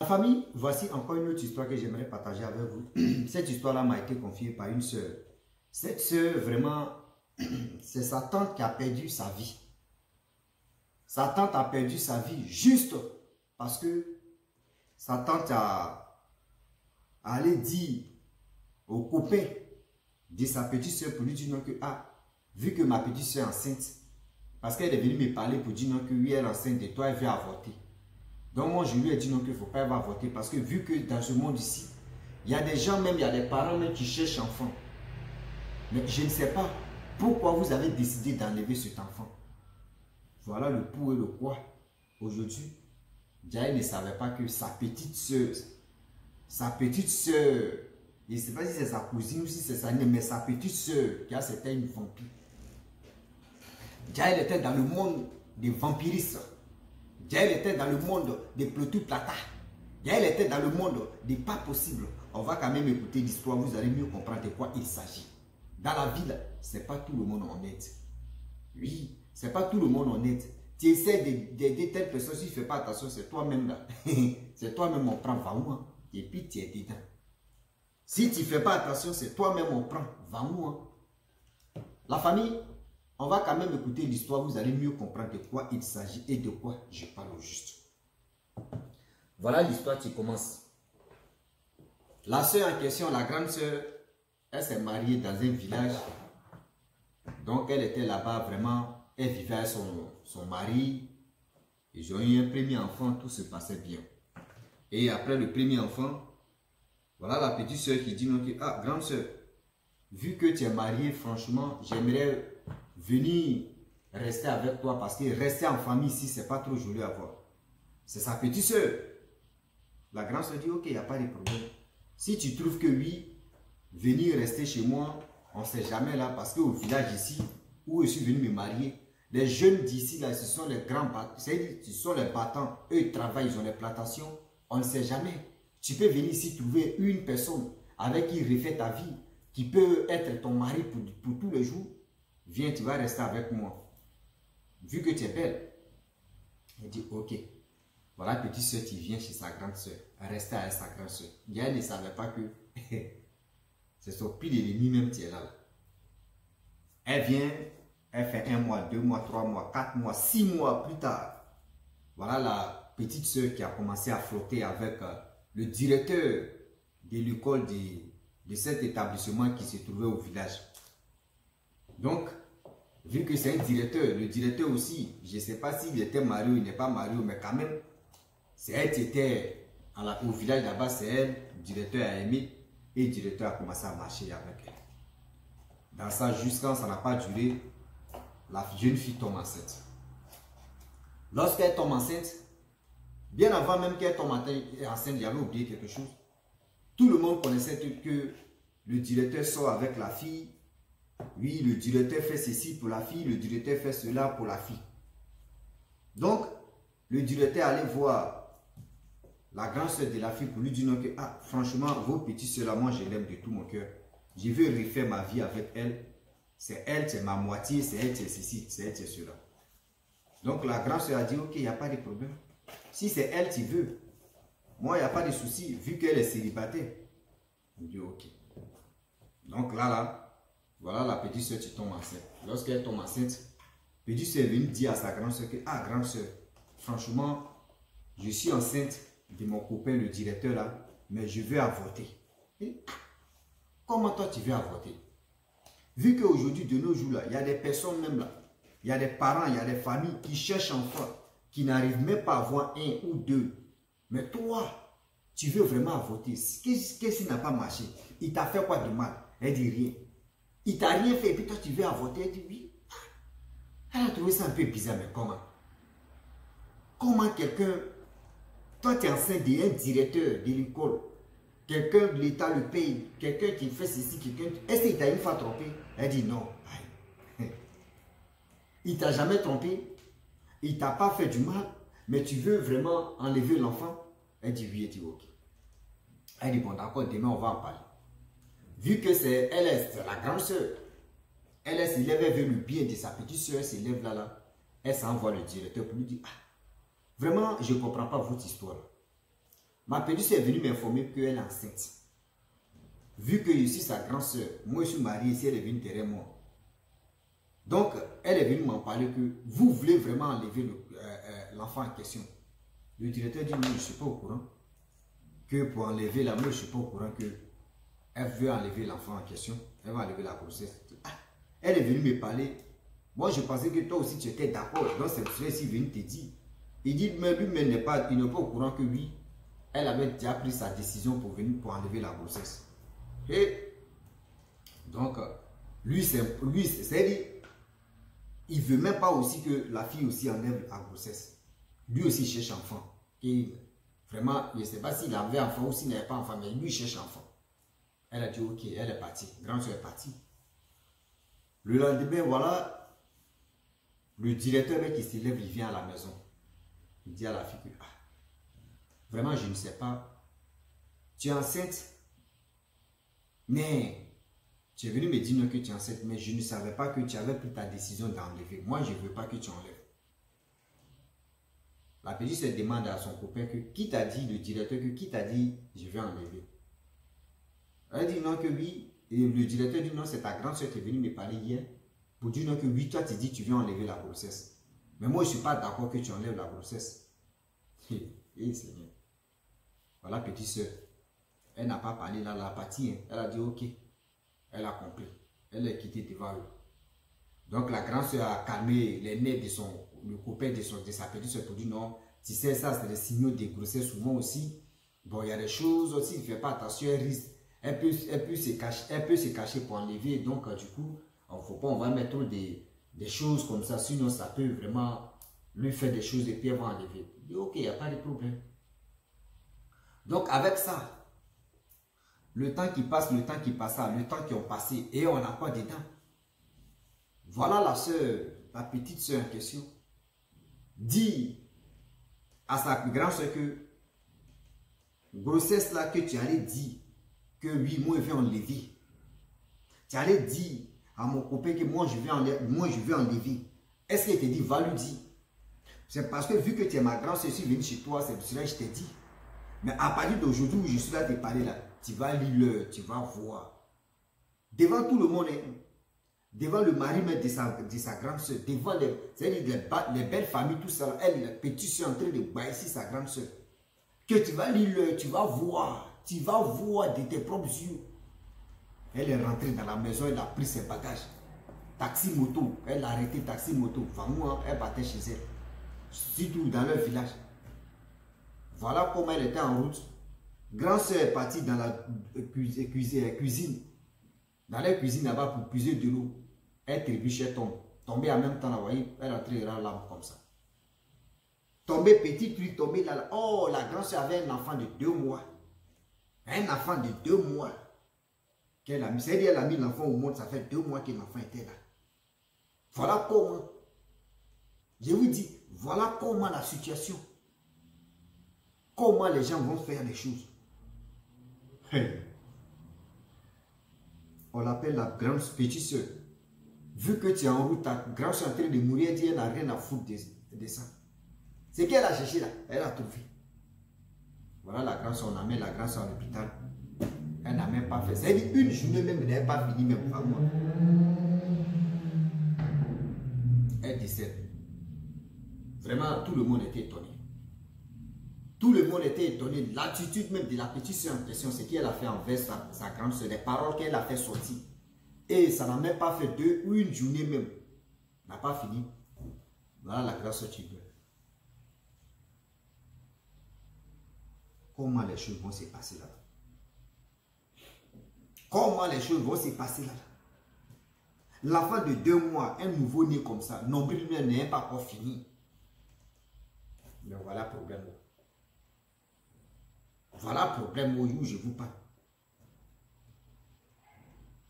Famille, voici encore une autre histoire que j'aimerais partager avec vous. Cette histoire-là m'a été confiée par une sœur. Cette sœur, vraiment, c'est sa tante qui a perdu sa vie. Sa tante a perdu sa vie juste parce que sa tante a allé dire au copain de sa petite sœur pour lui dire non que, vu que ma petite sœur est enceinte, parce qu'elle est venue me parler pour dire non que oui, elle est enceinte et toi, elle veut avorter. Donc moi, je lui ai dit non qu'il ne faut pas avorter parce que vu que dans ce monde ici, il y a des gens même, il y a des parents même qui cherchent enfants. Mais je ne sais pas pourquoi vous avez décidé d'enlever cet enfant. Voilà le pour et le quoi. Aujourd'hui, Jaël ne savait pas que sa petite sœur, je ne sais pas si c'est sa cousine ou si c'est sa nièce, mais sa petite sœur, car c'était une vampire. Jaël était dans le monde des vampiristes. Jaël était dans le monde des plotus plata. Jaël était dans le monde des pas possibles. On va quand même écouter l'histoire, vous allez mieux comprendre de quoi il s'agit. Dans la vie, ce n'est pas tout le monde honnête. Oui, ce n'est pas tout le monde honnête. Tu essaies d'aider telle personne, si tu ne fais pas attention, c'est toi-même là. C'est toi-même, on prend, va où, hein? Et puis tu es dedans. Si tu ne fais pas attention, c'est toi-même, on prend, va où, hein? La famille, on va quand même écouter l'histoire, vous allez mieux comprendre de quoi il s'agit et de quoi je parle au juste. Voilà l'histoire qui commence. La sœur en question, la grande sœur, elle s'est mariée dans un village. Donc elle était là-bas vraiment, elle vivait avec son mari. Ils ont eu un premier enfant, tout se passait bien. Et après le premier enfant, voilà la petite sœur qui dit non, grande sœur, vu que tu es mariée, franchement, j'aimerais venir rester avec toi parce que rester en famille ici, c'est pas trop joli à voir. C'est sa petite soeur. La grande soeur dit, ok, il n'y a pas de problème. Si tu trouves que oui, venir rester chez moi, on ne sait jamais là, parce qu'au village ici, où je suis venu me marier, les jeunes d'ici, là, ce sont les grands battants, ce sont les battants, eux ils travaillent, ils ont les plantations, on ne sait jamais. Tu peux venir ici trouver une personne avec qui refait ta vie, qui peut être ton mari pour tous les jours. Viens, tu vas rester avec moi. Vu que tu es belle. Elle dit, ok. Voilà, petite soeur, tu viens chez sa grande soeur. Rester avec sa grande soeur. Elle ne savait pas que c'est son pile ennemi même qui est là. Elle vient, elle fait 1 mois, 2 mois, 3 mois, 4 mois, 6 mois plus tard. Voilà la petite soeur qui a commencé à flotter avec le directeur de l'école de cet établissement qui se trouvait au village. Donc, vu que c'est un directeur, le directeur aussi, je ne sais pas s'il était marié ou il n'est pas marié, mais quand même, c'est elle qui était au village là-bas, c'est elle, le directeur a aimé, et le directeur a commencé à marcher avec elle. Dans ça, jusqu'à ça n'a pas duré, la jeune fille tombe enceinte. Lorsqu'elle tombe enceinte, bien avant même qu'elle tombe enceinte, j'avais oublié quelque chose. Tout le monde connaissait que le directeur sort avec la fille. Oui, le directeur fait ceci pour la fille, le directeur fait cela pour la fille. Donc, le directeur allait voir la grande soeur de la fille pour lui dire non que, franchement, vos petits soeurs là, moi je l'aime de tout mon cœur. Je veux refaire ma vie avec elle. C'est elle, c'est ma moitié, c'est elle, c'est ceci, c'est elle, c'est cela. Donc, la grande soeur a dit, ok, il n'y a pas de problème. Si c'est elle qui veut, moi, il n'y a pas de souci, vu qu'elle est célibataire. Il dit, ok. Donc là, voilà la petite soeur qui tombe enceinte. Lorsqu'elle tombe enceinte, la petite soeur est venue dire à sa grande soeur que, grande soeur, franchement, je suis enceinte de mon copain, le directeur là, mais je veux avorter. Et, comment toi tu veux avorter? Vu qu'aujourd'hui, de nos jours là, il y a des personnes même là, il y a des parents, il y a des familles qui cherchent enfants, qui n'arrivent même pas à avoir 1 ou 2. Mais toi, tu veux vraiment avorter. Qu'est-ce qui n'a pas marché? Il t'a fait quoi de mal? Elle dit rien. Il t'a rien fait et puis toi tu veux avorter. Elle dit oui. Elle a trouvé ça un peu bizarre, mais comment? Comment quelqu'un, toi tu es enceinte d'un directeur de l'école, quelqu'un de l'État le paye, quelqu'un qui fait ceci, quelqu'un... Est-ce qu'il t'a une fois trompé? Elle dit non. Il t'a jamais trompé, il t'a pas fait du mal, mais tu veux vraiment enlever l'enfant? Elle dit oui, elle dit ok. Elle dit bon d'accord, demain on va en parler. Vu que c'est la grande soeur, elle s'élève, elle veut le bien de sa petite soeur, elle s'élève là, elle s'envoie le directeur pour lui dire, vraiment, je ne comprends pas votre histoire. Ma petite soeur est venue m'informer qu'elle est enceinte. Vu que je suis sa grande soeur, moi je suis marié ici, elle est venue derrière moi. Donc, elle est venue m'en parler que vous voulez vraiment enlever l'enfant en question. Le directeur dit, non, je ne suis pas au courant. Que pour enlever la mère, je ne suis pas au courant qu'elle veut enlever l'enfant en question. Elle va enlever la grossesse. Ah, elle est venue me parler. Moi, je pensais que toi aussi, tu étais d'accord. Donc, c'est pour ça qu'il venu te dire. Il dit, mais lui, il n'est pas au courant que oui, elle avait déjà pris sa décision pour venir pour enlever la grossesse. Et donc, lui, c'est-à-dire, il ne veut même pas aussi que la fille aussi enlève la grossesse. Lui aussi cherche enfant. Et vraiment, je ne sais pas s'il avait enfant ou s'il n'avait pas enfant, mais lui cherche enfant. Elle a dit ok, elle est partie. Grande soeur est partie. Le lendemain, voilà, le directeur qui se lève, il vient à la maison. Il dit à la fille que, ah, vraiment, je ne sais pas. Tu es enceinte, mais tu es venu me dire non que tu es enceinte, mais je ne savais pas que tu avais pris ta décision d'enlever. Moi, je ne veux pas que tu enlèves. La petite se demande à son copain que qui t'a dit, le directeur, que qui t'a dit je vais enlever. Elle dit non que oui. Et le directeur dit non, c'est ta grande soeur qui est venue me parler hier pour dire non que oui, toi tu dis tu viens enlever la grossesse. Mais moi je ne suis pas d'accord que tu enlèves la grossesse. Et Seigneur. Voilà petite soeur. Elle n'a pas parlé là, la partie. Hein. Elle a dit ok. Elle a compris. Elle est quittée devant eux. Donc la grande soeur a calmé les nerfs de le copain de sa petite soeur pour dire non, tu sais ça c'est des signaux de grossesse souvent aussi. Bon il y a des choses aussi, il ne fait pas attention, elle risque. Elle peut se cacher pour enlever. Donc du coup, il ne faut pas, on va mettre des choses comme ça, sinon ça peut vraiment lui faire des choses et puis elle va enlever. Il dit ok, il n'y a pas de problème. Donc avec ça, le temps qui passe, le temps qui passa, le temps qui ont passé et on n'a pas dedans. Voilà la soeur, la petite soeur en question, dit à sa grande soeur que grossesse là que tu allais dire que oui, moi je vais enlever. Tu allais dire à mon copain que moi je vais enlever. Est-ce qu'il te dit, va lui dire. C'est parce que vu que tu es ma grande soeur, je suis venu chez toi, c'est pour cela que je t'ai dit. Mais à partir d'aujourd'hui où je suis là de parler là, tu vas lire, tu vas voir. Devant tout le monde, hein, devant le mari de sa grande soeur, devant les belles familles, tout ça, elle, la petite soeur en train de bailler sa grande soeur. Que tu vas lire, tu vas voir de tes propres yeux. Elle est rentrée dans la maison, elle a pris ses bagages. Taxi moto, elle a arrêté taxi moto. Vraiment, elle partait chez elle. Surtout dans leur village. Voilà comment elle était en route. Grande soeur est partie dans la cuisine. Dans la cuisine là-bas pour puiser de l'eau. Elle trébuche, elle tombe. Tombée en même temps, là, vous voyez, elle a entré dans l'âme comme ça. Tombée petite, puis tombée là. Oh, la grande soeur avait un enfant de 2 mois. Un enfant de 2 mois. Qu'elle a mis. C'est-à-dire qu'elle a mis l'enfant au monde, ça fait 2 mois que l'enfant était là. Voilà comment. Je vous dis, voilà comment la situation. Comment les gens vont faire les choses. Hey. On l'appelle la grande petite soeur. Vu que tu es en route, ta grande soeur est en train de mourir, elle dit, elle n'a rien à foutre de ça. C'est qu'elle a cherché là, elle a trouvé. Voilà la grande soeur, on amène la grande soeur à l'hôpital. Elle n'a même pas fait. C'est une journée même, elle n'avait pas fini même par moi. Elle décède. Vraiment, tout le monde était étonné. Tout le monde était étonné. L'attitude même de la petite soeur en question, c'est qu'elle a fait envers sa grande soeur, les paroles qu'elle a fait sortir. Et ça n'a même pas fait 2 ou une journée même. N'a pas fini. Voilà la grande soeur tu veux. Comment les choses vont se passer là? Comment les choses vont se passer là? L'enfant de 2 mois, un nouveau-né comme ça, nombril n'est pas encore fini. Mais voilà le problème. Voilà le problème où je vous parle.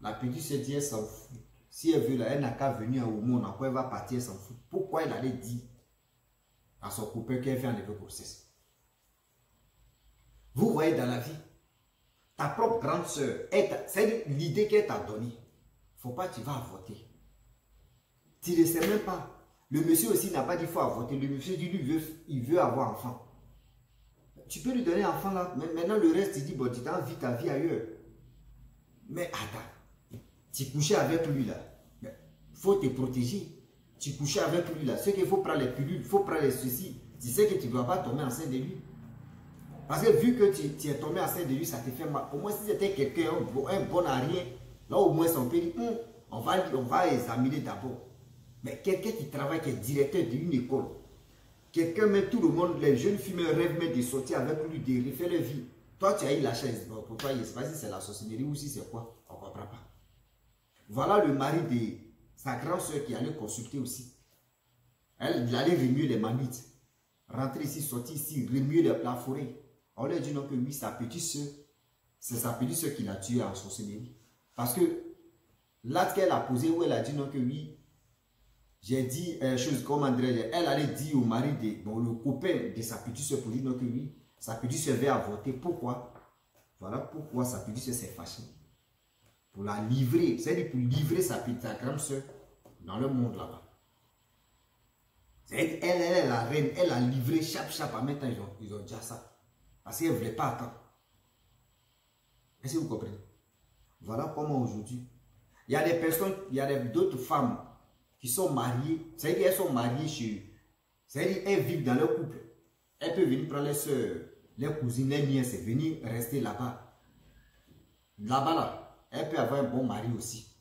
La petite se dit, elle s'en fout. Si elle veut, là, elle n'a qu'à venir au monde, après elle va partir, elle s'en fout. Pourquoi elle allait dire à son copain qu'elle fait enlever grossesse? Vous voyez dans la vie, ta propre grande soeur, c'est l'idée qu'elle t'a donnée. Il ne faut pas que tu vas avorter. Tu ne sais même pas. Le monsieur aussi n'a pas dit qu'il faut avorter. Le monsieur dit lui, il veut avoir enfant. tu peux lui donner l'enfant là. Mais maintenant, le reste, tu dis, bon, tu t'en vis ta vie ailleurs. Mais attends, tu couchais avec lui là. Il faut te protéger. Tu couchais avec lui là. Ce qu'il faut prendre les pilules, il faut prendre les ceci. Tu sais que tu ne dois pas tomber enceinte de lui. Parce que vu que tu es tombé enceinte de lui, ça te fait mal. Au moins, si c'était quelqu'un, un bon à rien, là au moins, on peut dire, on va examiner d'abord. Mais quelqu'un qui travaille, qui est directeur d'une école, quelqu'un met tout le monde, les jeunes filles rêvent même de sortir avec lui, de refaire leur vie. Toi, tu as eu la chaise. Bon, pour toi, je ne sais pas si c'est la sorcellerie ou si c'est quoi. On ne comprend pas. Voilà le mari de sa grande soeur qui allait consulter aussi. Elle allait remuer les mamites. Rentrer ici, sortir ici, remuer la forêt. On lui a dit non que oui, sa petite soeur, c'est sa petite soeur qui l'a tué en sorcellerie. Parce que l'acte qu'elle a posé où elle a dit non que oui, j'ai dit chose comme André, elle allait dire au mari de le copain de sa petite soeur pour dire non que oui, sa petite soeur va avorter. Pourquoi? Voilà pourquoi sa petite soeur s'est fâchée. Pour la livrer, c'est-à-dire pour livrer sa grande soeur dans le monde là-bas. Elle est la reine, elle a livré chap, en même temps ils ont déjà ça. Parce qu'elle ne voulait pas attendre. Est-ce que vous comprenez? Voilà comment aujourd'hui, il y a des personnes, il y a d'autres femmes qui sont mariées, c'est-à-dire qu'elles sont mariées chez, c'est-à-dire qu'elles vivent dans leur couple. Elles peuvent venir prendre les soeurs, les cousines, les nièces, venir rester là-bas. Là-bas, là, elle peut avoir un bon mari aussi.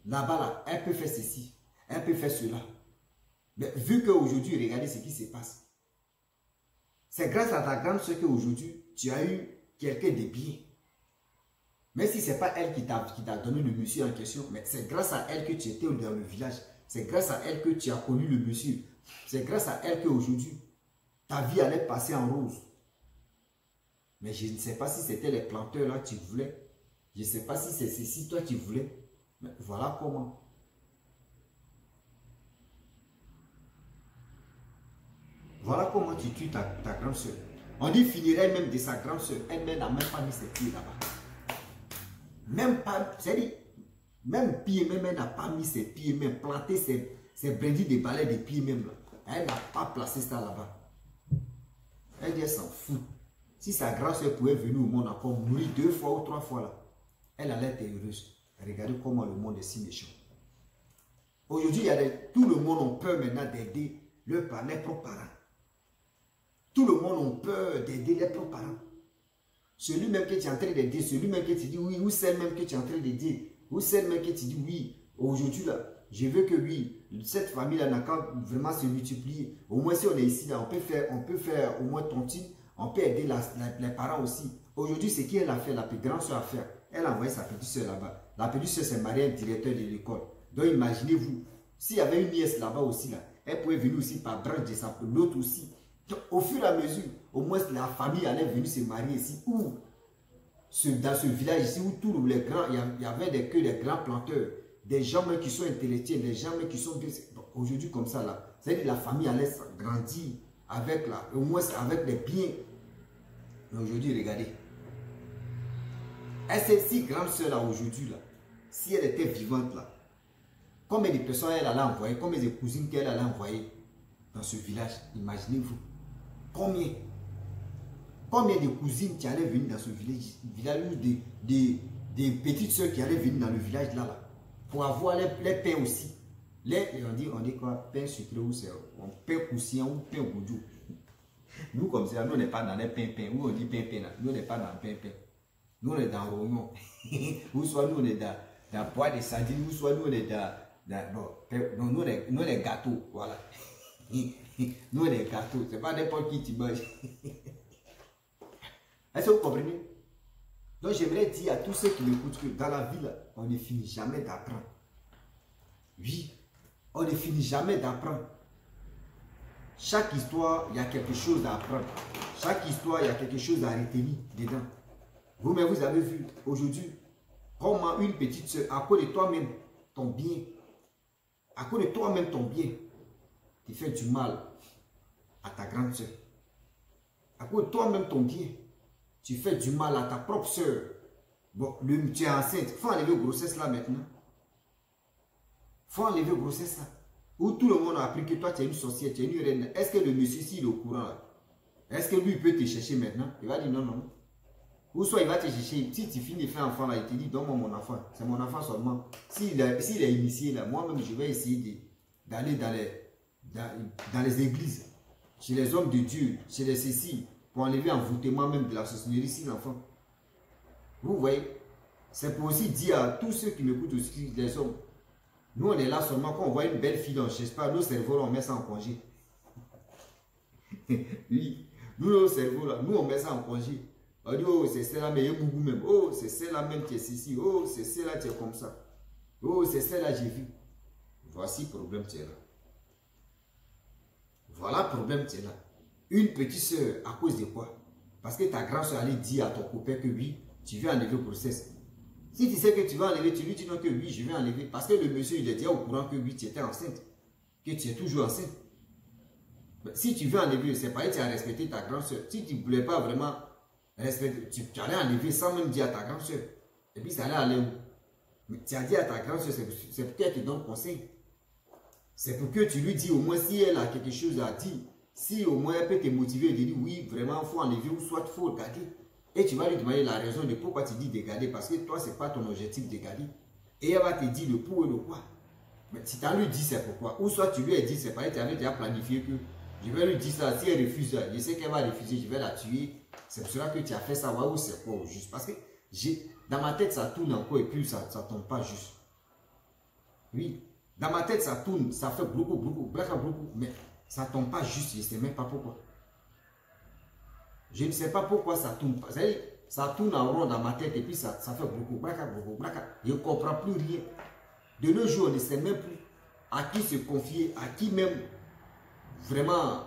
Là-bas, là, elle peut faire ceci, elle peut faire cela. Mais vu qu'aujourd'hui, regardez ce qui se passe. C'est grâce à ta grande soeur qu'aujourd'hui, tu as eu quelqu'un de bien. Même si ce n'est pas elle qui t'a donné le monsieur en question, mais c'est grâce à elle que tu étais dans le village. C'est grâce à elle que tu as connu le monsieur. C'est grâce à elle qu'aujourd'hui, ta vie allait passer en rose. Mais je ne sais pas si c'était les planteurs là que tu voulais. Je ne sais pas si c'est ceci toi tu voulais. Mais voilà comment. Voilà comment tu tues ta grande soeur. On dit finirait même de sa grande soeur. Elle-même n'a même pas mis ses pieds là-bas. Même pas, c'est-à-dire, même pied, même elle n'a pas mis ses pieds, même planté ses brindilles de balai de pieds même là. Elle n'a pas placé ça là-bas. Elle dit, elle s'en fout. Si sa grande soeur pouvait venir au monde encore mourir 2 fois ou 3 fois là, elle allait être heureuse. Regardez comment le monde est si méchant. Aujourd'hui, tout le monde a peur maintenant d'aider les propres parents. Tout le monde a peur d'aider les propres parents. Celui même que tu es en train d'aider, celui même que tu dis oui, ou celle même que tu es en train d'aider, ou celle même que tu dis oui, aujourd'hui là, je veux que oui, cette famille-là n'a qu'à vraiment se multiplier. Au moins si on est ici, là, on peut faire au moins tontine, on peut aider les parents aussi. Aujourd'hui, ce qu'elle a fait, la plus grande soeur a fait, elle a envoyé sa petite soeur là-bas. La petite soeur s'est mariée à un directeur de l'école. Donc imaginez-vous, s'il y avait une nièce là-bas aussi, là, elle pouvait venir aussi par branche de l'autre aussi. Donc, au fur et à mesure, au moins la famille allait venir se marier ici, ou dans ce village ici, où tous les grands, il y avait que des grands planteurs, des gens qui sont intellectuels, des gens qui sont bien. Bon, aujourd'hui comme ça, là, c'est-à-dire la famille allait grandir avec au moins avec des biens. Mais aujourd'hui, regardez. Cette si grande soeur là aujourd'hui, là, si elle était vivante là, combien de personnes elle allait envoyer, combien de cousines qu'elle allait envoyer dans ce village, imaginez-vous. Combien de cousines qui allaient venir dans ce village ou des petites soeurs qui allaient venir dans le village là, pour avoir les pains aussi. On dit quoi? Pain sucré ou c'est pain coussien ou pain goudou. Nous comme ça, nous on n'est pas dans les pains, où on dit pain, nous on n'est pas dans pain. Nous on est dans rognon. Ou soit nous on est dans bois de sardines, ou soit nous on est nous on est gâteaux, voilà. Nous, les gâteaux, c'est pas n'importe qui tu manges. Est-ce que vous comprenez? Donc, j'aimerais dire à tous ceux qui m'écoutent que dans la vie, là, on ne finit jamais d'apprendre. Oui, on ne finit jamais d'apprendre. Chaque histoire, il y a quelque chose à apprendre. Chaque histoire, il y a quelque chose à retenir dedans. Vous-même, vous avez vu aujourd'hui comment une petite soeur, à cause de toi-même, ton bien, à cause de toi-même, ton bien, tu fais du mal à ta grande soeur. À cause de toi-même, ton bien, tu fais du mal à ta propre soeur. Bon, tu es enceinte, il faut enlever grossesse là maintenant. Il faut enlever grossesse là. Où tout le monde a appris que toi, tu es une sorcière, tu es une reine. Est-ce que le monsieur, s'il est au courant là? Est-ce que lui peut te chercher maintenant? Il va dire non, non. Ou soit il va te chercher, si tu finis de faire enfant là, il te dit donne-moi mon enfant. C'est mon enfant seulement. S'il est initié là, moi-même je vais essayer d'aller dans les églises, chez les hommes de Dieu, chez les cécis, pour enlever envoûtement même de la sorcellerie si l'enfant. Vous voyez, c'est pour aussi dire à tous ceux qui m'écoutent aussi, les hommes, nous on est là seulement quand on voit une belle fille dans, je sais pas, nos cerveaux là, on met ça en congé. Oui, nous nos cerveaux là, nous on met ça en congé. On dit, oh, c'est celle-là, mais il y a beaucoup même. Oh, c'est celle-là même qui est ceci. Oh, c'est celle-là qui est comme ça. Oh, c'est celle-là j'ai vu. Voici le problème qui est là. Voilà le problème qui est là. Une petite soeur, à cause de quoi? Parce que ta grande soeur allait dire à ton copain que oui, tu veux enlever le process. Si tu sais que tu vas enlever, tu lui dis non que oui, je vais enlever. Parce que le monsieur, il est déjà au courant que oui, tu étais enceinte. Que tu es toujours enceinte. Mais si tu veux enlever, c'est pas que tu as respecté ta grande soeur. Si tu ne voulais pas vraiment respecter, tu allais enlever sans même dire à ta grande soeur. Et puis ça allait aller où? Mais tu as dit à ta grande soeur, c'est pour qu'elle te donne conseil. C'est pour que tu lui dis au moins si elle a quelque chose à dire. Si au moins elle peut te motiver et te dire oui, vraiment, il faut enlever ou soit il faut garder. Et tu vas lui demander la raison de pourquoi tu dis de garder. Parce que toi, ce n'est pas ton objectif de garder. Et elle va te dire le pour et le quoi. Mais si tu as lui dit c'est pourquoi. Ou soit tu lui as dit c'est pas, tu avais déjà planifié que je vais lui dire ça. Si elle refuse, je sais qu'elle va refuser, je vais la tuer. C'est pour cela que tu as fait ça. Ou c'est quoi au juste. Parce que dans ma tête, ça tourne encore et puis ça ne tombe pas juste. Oui. Dans ma tête, ça tourne, ça fait beaucoup, mais ça ne tombe pas juste, je ne sais même pas pourquoi. Je ne sais pas pourquoi ça tourne pas. Ça tourne en rond dans ma tête et puis ça fait beaucoup. Je ne comprends plus rien. De nos jours, on ne sait même plus à qui se confier, à qui même vraiment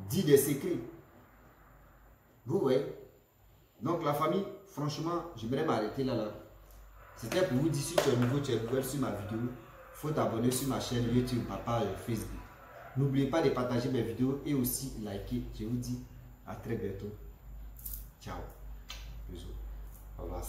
dire des secrets. Vous voyez? Donc la famille, franchement, j'aimerais m'arrêter là. C'était pour vous dire, si tu es nouveau, tu es nouvelle sur ma vidéo, il faut t'abonner sur ma chaîne YouTube, papa Facebook. N'oubliez pas de partager mes vidéos et aussi liker. Je vous dis à très bientôt. Ciao. Bisous. Au revoir.